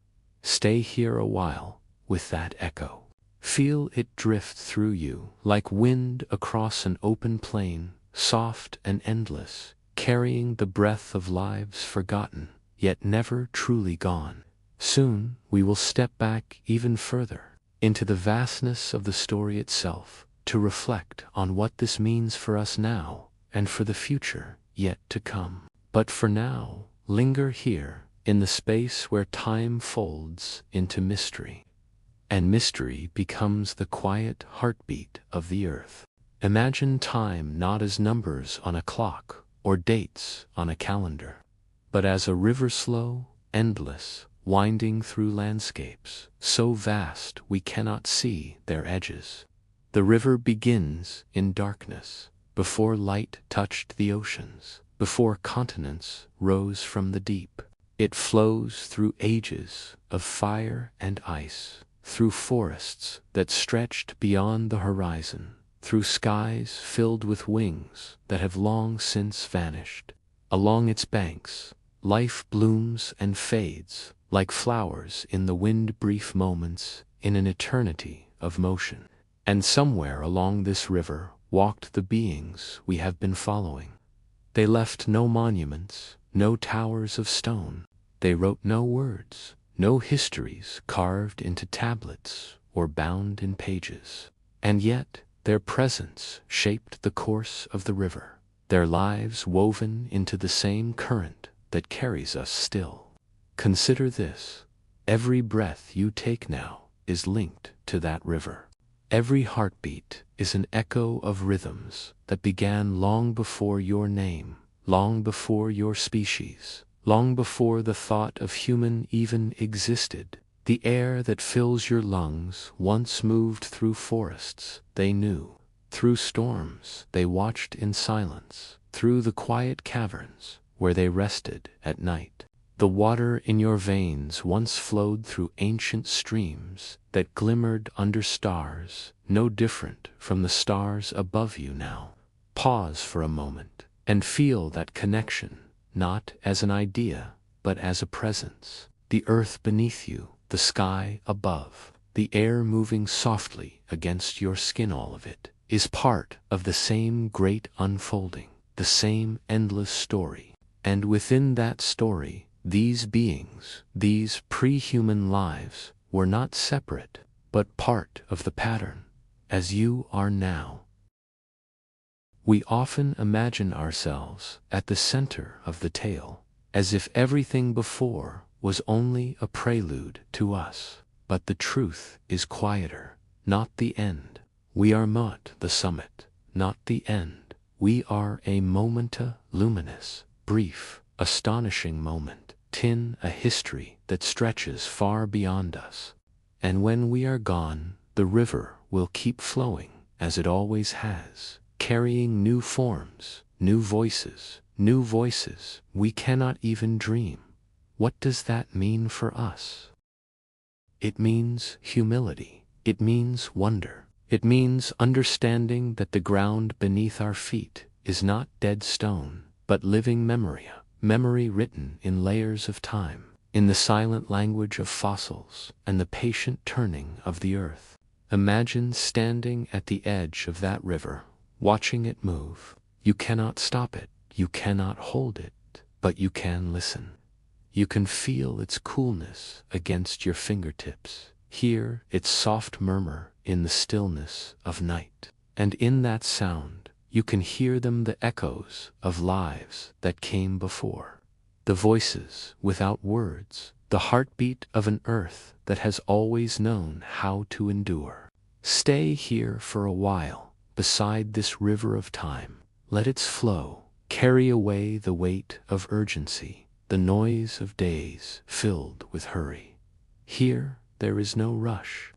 Stay here a while with that echo. Feel it drift through you like wind across an open plain, soft and endless, carrying the breath of lives forgotten, yet never truly gone. Soon we will step back even further, into the vastness of the story itself, to reflect on what this means for us now and for the future yet to come. But for now, linger here, in the space where time folds into mystery, and mystery becomes the quiet heartbeat of the earth. Imagine time not as numbers on a clock or dates on a calendar, but as a river, slow, endless, winding through landscapes so vast we cannot see their edges. The river begins in darkness, before light touched the oceans, before continents rose from the deep. It flows through ages of fire and ice, through forests that stretched beyond the horizon, through skies filled with wings that have long since vanished. Along its banks, life blooms and fades, like flowers in the wind, brief moments in an eternity of motion. And somewhere along this river walked the beings we have been following. They left no monuments, no towers of stone. They wrote no words, no histories carved into tablets or bound in pages. And yet, their presence shaped the course of the river, their lives woven into the same current that carries us still. Consider this: every breath you take now is linked to that river. Every heartbeat is an echo of rhythms that began long before your name, long before your species, long before the thought of human even existed. The air that fills your lungs once moved through forests they knew, through storms they watched in silence, through the quiet caverns where they rested at night. The water in your veins once flowed through ancient streams that glimmered under stars, no different from the stars above you now. Pause for a moment and feel that connection, not as an idea, but as a presence. The earth beneath you, the sky above, the air moving softly against your skin, all of it is part of the same great unfolding, the same endless story. And within that story, these beings, these pre-human lives, were not separate, but part of the pattern, as you are now. We often imagine ourselves at the center of the tale, as if everything before was only a prelude to us. But the truth is quieter, not the end. We are not the summit, not the end. We are a momenta luminis, brief, astonishing moment, a history that stretches far beyond us. And when we are gone, the river will keep flowing, as it always has, carrying new forms, new voices we cannot even dream. What does that mean for us? It means humility. It means wonder. It means understanding that the ground beneath our feet is not dead stone, but living memory written in layers of time, in the silent language of fossils and the patient turning of the earth. Imagine standing at the edge of that river, watching it move. You cannot stop it, you cannot hold it, but you can listen. You can feel its coolness against your fingertips, hear its soft murmur in the stillness of night. And in that sound, you can hear them, the echoes of lives that came before, the voices without words, the heartbeat of an earth that has always known how to endure. Stay here for a while, beside this river of time. Let its flow carry away the weight of urgency, the noise of days filled with hurry. Here there is no rush,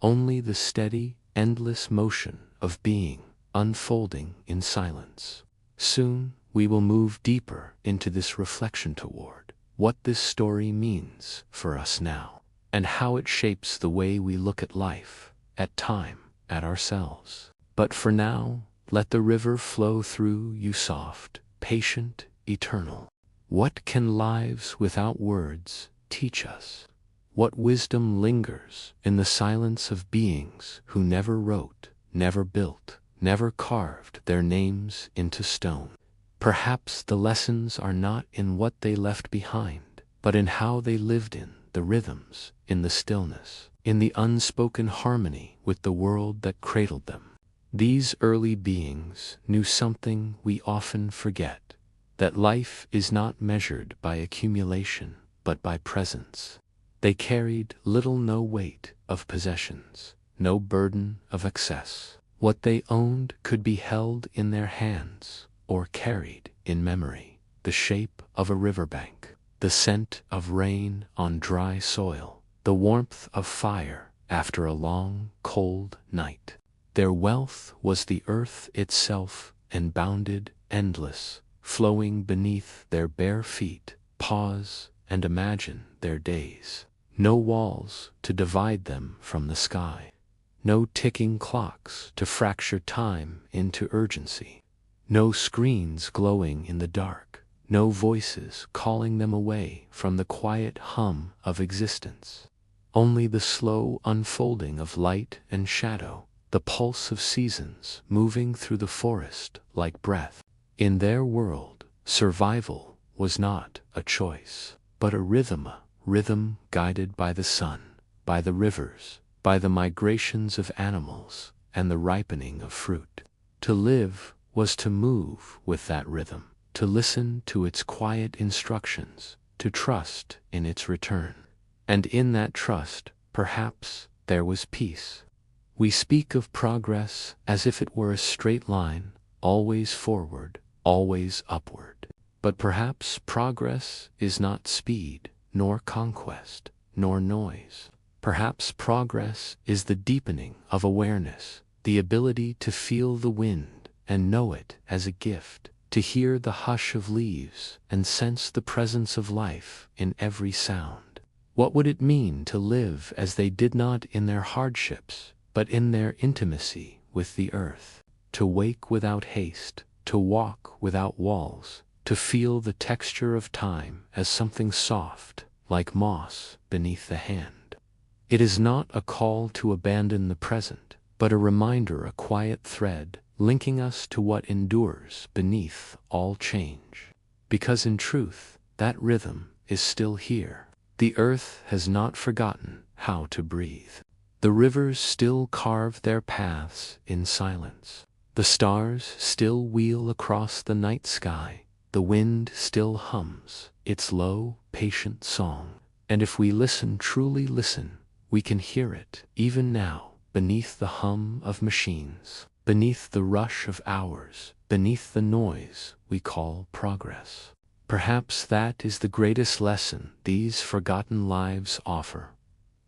only the steady, endless motion of being, unfolding in silence. Soon we will move deeper into this reflection toward what this story means for us now, and how it shapes the way we look at life, at time, at ourselves. But for now, let the river flow through you, soft, patient, eternal. What can lives without words teach us? What wisdom lingers in the silence of beings who never wrote, never built, never carved their names into stone? Perhaps the lessons are not in what they left behind, but in how they lived, in the rhythms, in the stillness, in the unspoken harmony with the world that cradled them. These early beings knew something we often forget, that life is not measured by accumulation, but by presence. They carried little, no weight of possessions, no burden of excess. What they owned could be held in their hands or carried in memory: the shape of a riverbank, the scent of rain on dry soil, the warmth of fire after a long, cold night. Their wealth was the earth itself, unbounded, endless, flowing beneath their bare feet. Pause and imagine their days. No walls to divide them from the sky. No ticking clocks to fracture time into urgency. No screens glowing in the dark. No voices calling them away from the quiet hum of existence. Only the slow unfolding of light and shadow, the pulse of seasons moving through the forest like breath. In their world, survival was not a choice, but a rhythm, rhythm guided by the sun, by the rivers, by the migrations of animals, and the ripening of fruit. To live was to move with that rhythm, to listen to its quiet instructions, to trust in its return. And in that trust, perhaps, there was peace. We speak of progress as if it were a straight line, always forward, always upward. But perhaps progress is not speed, nor conquest, nor noise. Perhaps progress is the deepening of awareness, the ability to feel the wind and know it as a gift, to hear the hush of leaves and sense the presence of life in every sound. What would it mean to live as they did not in their hardships, but in their intimacy with the earth? To wake without haste, to walk without walls, to feel the texture of time as something soft, like moss beneath the hand. It is not a call to abandon the present, but a reminder, a quiet thread, linking us to what endures beneath all change. Because in truth, that rhythm is still here. The earth has not forgotten how to breathe. The rivers still carve their paths in silence. The stars still wheel across the night sky. The wind still hums its low, patient song. And if we listen, truly listen, we can hear it, even now, beneath the hum of machines, beneath the rush of hours, beneath the noise we call progress. Perhaps that is the greatest lesson these forgotten lives offer.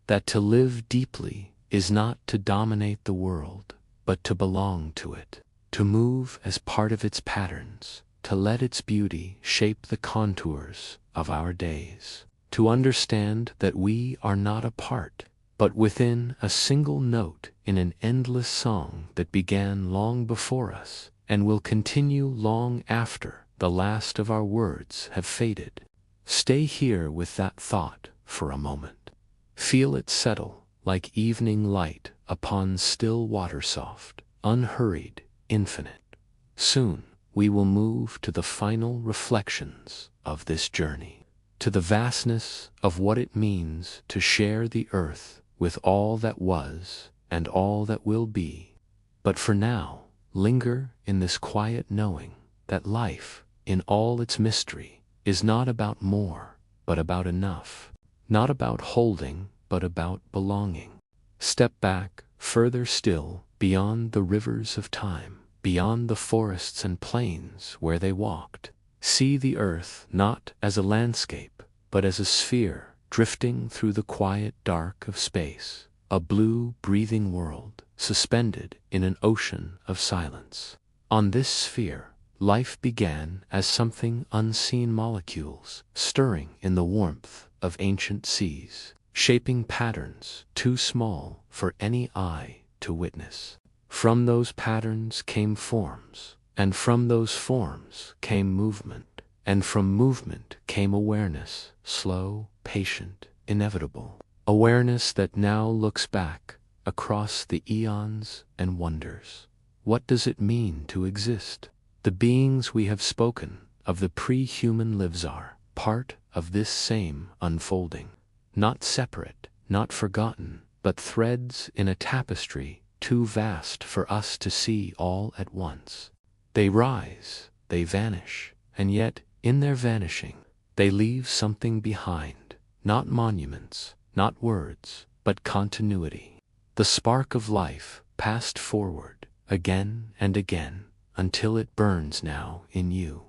That to live deeply is not to dominate the world, but to belong to it, to move as part of its patterns, to let its beauty shape the contours of our days, to understand that we are not apart, but within a single note in an endless song that began long before us and will continue long after the last of our words have faded. Stay here with that thought for a moment. Feel it settle like evening light upon still water, soft, unhurried, infinite. Soon we will move to the final reflections of this journey, to the vastness of what it means to share the earth with all that was and all that will be. But for now, linger in this quiet knowing that life, in all its mystery, is not about more, but about enough. Not about holding, but about belonging. Step back, further still, beyond the rivers of time, beyond the forests and plains where they walked. See the earth not as a landscape, but as a sphere drifting through the quiet dark of space, a blue, breathing world, suspended in an ocean of silence. On this sphere, life began as something unseen, molecules stirring in the warmth of ancient seas, shaping patterns too small for any eye to witness. From those patterns came forms, and from those forms came movement, and from movement came awareness, slow, patient, inevitable. Awareness that now looks back across the eons and wonders. What does it mean to exist? The beings we have spoken of, the pre-human lives, are part of this same unfolding. Not separate, not forgotten, but threads in a tapestry too vast for us to see all at once. They rise, they vanish, and yet, in their vanishing, they leave something behind. Not monuments, not words, but continuity. The spark of life passed forward, again and again, until it burns now in you.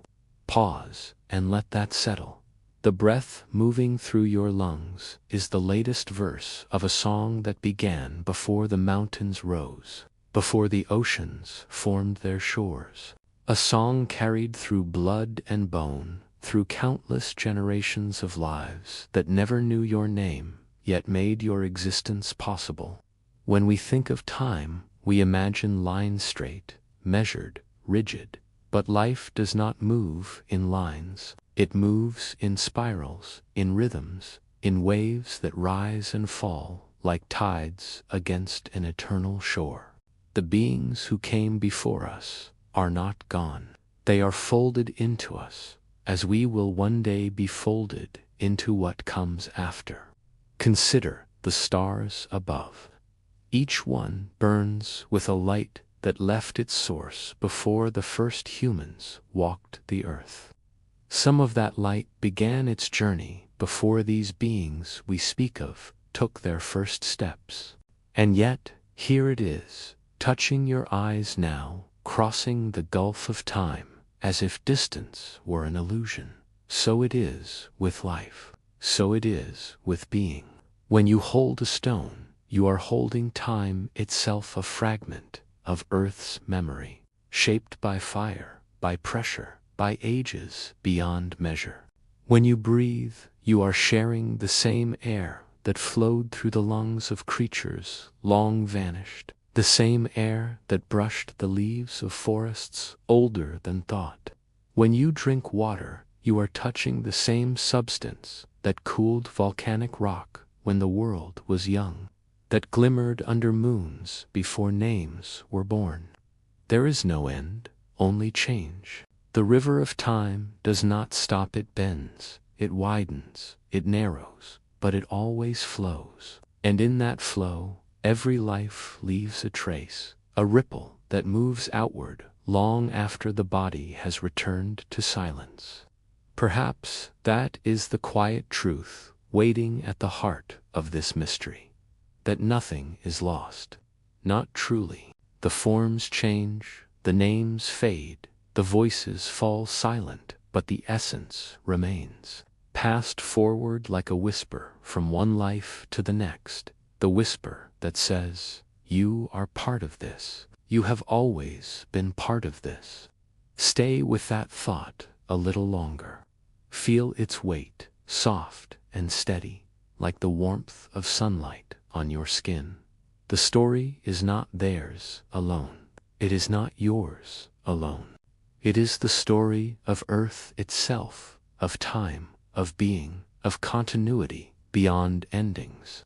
Pause and let that settle. The breath moving through your lungs is the latest verse of a song that began before the mountains rose, before the oceans formed their shores. A song carried through blood and bone, through countless generations of lives that never knew your name, yet made your existence possible. When we think of time, we imagine lines straight, measured, rigid, but life does not move in lines. It moves in spirals, in rhythms, in waves that rise and fall like tides against an eternal shore. The beings who came before us are not gone. They are folded into us, as we will one day be folded into what comes after. Consider the stars above. Each one burns with a light that left its source before the first humans walked the earth. Some of that light began its journey before these beings we speak of took their first steps. And yet, here it is, touching your eyes now, crossing the gulf of time, as if distance were an illusion. So it is with life. So it is with being. When you hold a stone, you are holding time itself, a fragment of Earth's memory, shaped by fire, by pressure, by ages beyond measure. When you breathe, you are sharing the same air that flowed through the lungs of creatures long vanished, the same air that brushed the leaves of forests older than thought. When you drink water, you are touching the same substance that cooled volcanic rock when the world was young, that glimmered under moons before names were born. There is no end, only change. The river of time does not stop, it bends, it widens, it narrows, but it always flows. And in that flow, every life leaves a trace, a ripple that moves outward long after the body has returned to silence. Perhaps that is the quiet truth waiting at the heart of this mystery, that nothing is lost, not truly. The forms change, the names fade, the voices fall silent, but the essence remains, passed forward like a whisper from one life to the next, the whisper that says, "You are part of this. You have always been part of this." Stay with that thought a little longer. Feel its weight, soft and steady, like the warmth of sunlight on your skin. The story is not theirs alone. It is not yours alone. It is the story of Earth itself, of time, of being, of continuity beyond endings.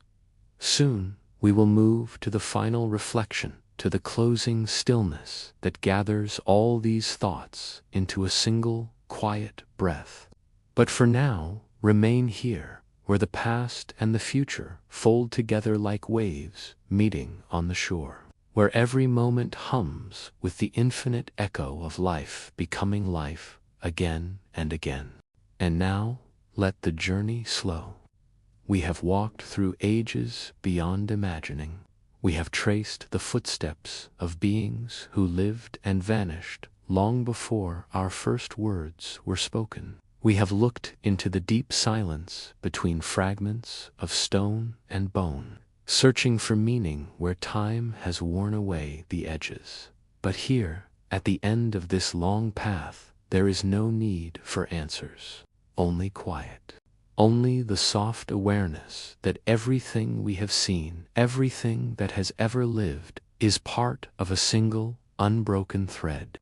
Soon we will move to the final reflection, to the closing stillness that gathers all these thoughts into a single, quiet breath. But for now, remain here, where the past and the future fold together like waves meeting on the shore, where every moment hums with the infinite echo of life becoming life again and again. And now, let the journey slow. We have walked through ages beyond imagining. We have traced the footsteps of beings who lived and vanished long before our first words were spoken. We have looked into the deep silence between fragments of stone and bone, searching for meaning where time has worn away the edges. But here, at the end of this long path, there is no need for answers, only quiet. Only the soft awareness that everything we have seen, everything that has ever lived, is part of a single, unbroken thread.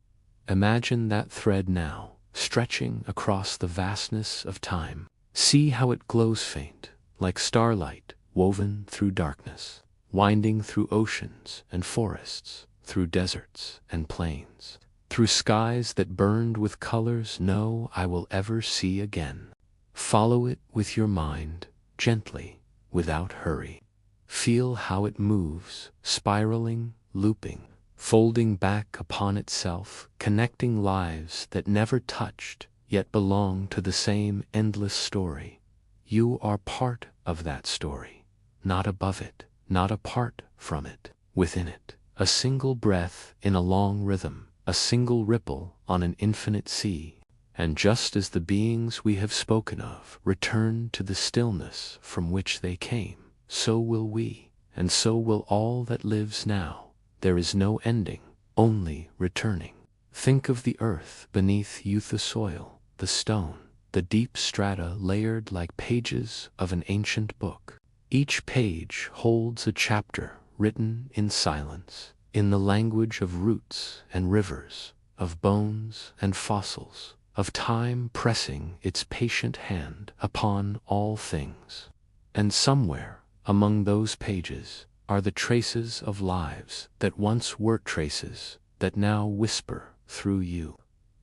Imagine that thread now, stretching across the vastness of time. See how it glows faint, like starlight woven through darkness, winding through oceans and forests, through deserts and plains, through skies that burned with colors no eye will ever see again. Follow it with your mind, gently, without hurry. Feel how it moves, spiraling, looping, folding back upon itself, connecting lives that never touched, yet belong to the same endless story. You are part of that story, not above it, not apart from it, within it. A single breath in a long rhythm, a single ripple on an infinite sea. And just as the beings we have spoken of return to the stillness from which they came, so will we, and so will all that lives now. There is no ending, only returning. Think of the earth beneath you, the soil, the stone, the deep strata layered like pages of an ancient book. Each page holds a chapter written in silence, in the language of roots and rivers, of bones and fossils, of time pressing its patient hand upon all things. And somewhere among those pages are the traces of lives that once were traces, that now whisper through you,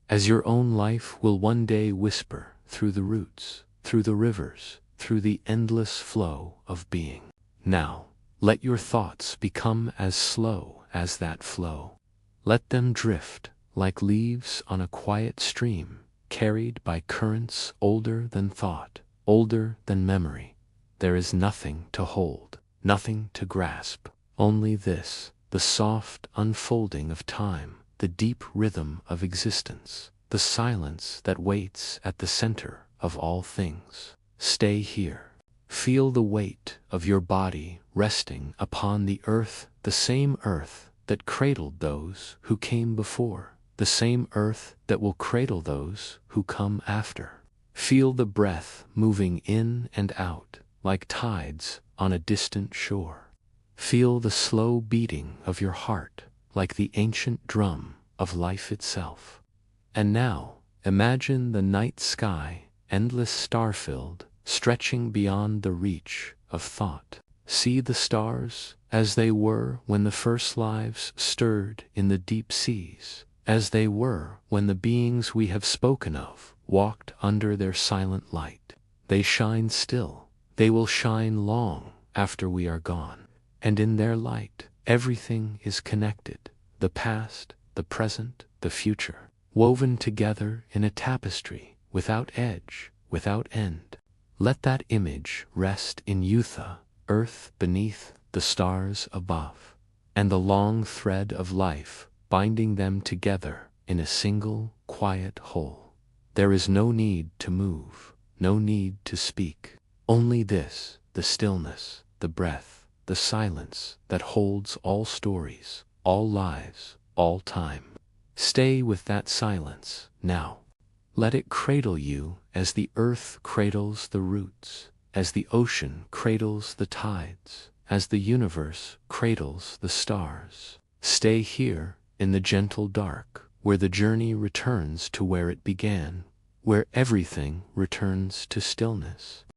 as your own life will one day whisper through the roots, through the rivers, through the endless flow of being. Now, let your thoughts become as slow as that flow. Let them drift like leaves on a quiet stream, carried by currents older than thought, older than memory. There is nothing to hold, nothing to grasp, only this, the soft unfolding of time, the deep rhythm of existence, the silence that waits at the center of all things. Stay here. Feel the weight of your body resting upon the earth, the same earth that cradled those who came before, the same earth that will cradle those who come after. Feel the breath moving in and out like tides on a distant shore. Feel the slow beating of your heart like the ancient drum of life itself. And now, imagine the night sky, endless star-filled, stretching beyond the reach of thought. See the stars as they were when the first lives stirred in the deep seas, as they were when the beings we have spoken of walked under their silent light. They shine still. They will shine long after we are gone. And in their light, everything is connected. The past, the present, the future, woven together in a tapestry, without edge, without end. Let that image rest in Eutha, earth beneath, the stars above, and the long thread of life binding them together in a single, quiet whole. There is no need to move, no need to speak, only this, the stillness, the breath, the silence that holds all stories, all lives, all time. Stay with that silence now. Let it cradle you as the earth cradles the roots, as the ocean cradles the tides, as the universe cradles the stars. Stay here in the gentle dark, where the journey returns to where it began, where everything returns to stillness.